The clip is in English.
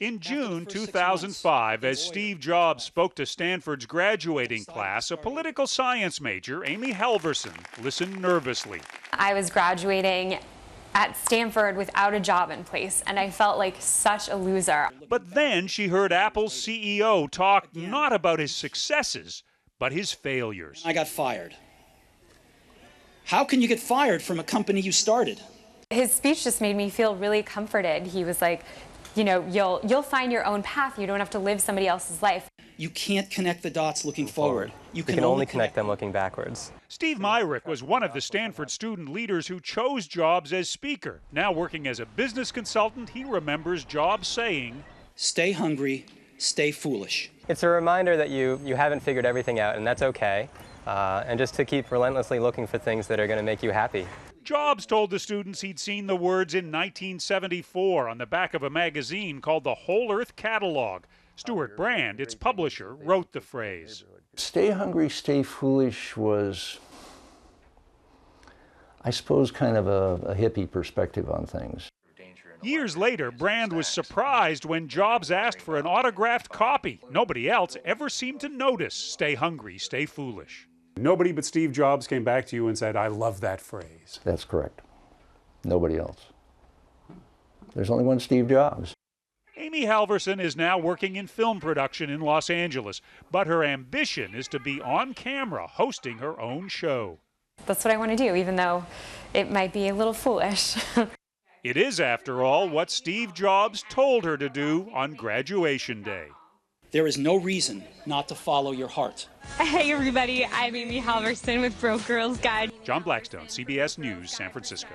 In June 2005, as Steve Jobs spoke to Stanford's graduating class, a political science major, Amy Halverson, listened nervously. I was graduating at Stanford without a job in place, and I felt like such a loser. But then she heard Apple's CEO talk not about his successes, but his failures. I got fired. How can you get fired from a company you started? His speech just made me feel really comforted. He was like, you know, you'll find your own path. You don't have to live somebody else's life. You can't connect the dots looking forward. You can only connect them looking backwards. Steve Myrick was one of the Stanford student leaders who chose Jobs as speaker. Now working as a business consultant, he remembers Jobs saying, "Stay hungry, stay foolish." It's a reminder that you haven't figured everything out, and that's okay. And just to keep relentlessly looking for things that are going to make you happy. Jobs told the students he'd seen the words in 1974 on the back of a magazine called the Whole Earth Catalog. Stuart Brand, its publisher, wrote the phrase. Stay hungry, stay foolish was, I suppose, kind of a hippie perspective on things. Years later, Brand was surprised when Jobs asked for an autographed copy. Nobody else ever seemed to notice "Stay hungry, stay foolish." Nobody but Steve Jobs came back to you and said, "I love that phrase." That's correct. Nobody else. There's only one Steve Jobs. Amy Halverson is now working in film production in Los Angeles, but her ambition is to be on camera hosting her own show. That's what I want to do, even though it might be a little foolish. It is, after all, what Steve Jobs told her to do on graduation day. There is no reason not to follow your heart. Hey everybody, I'm Amy Halverson with Broke Girls Guide. John Blackstone, CBS News, San Francisco.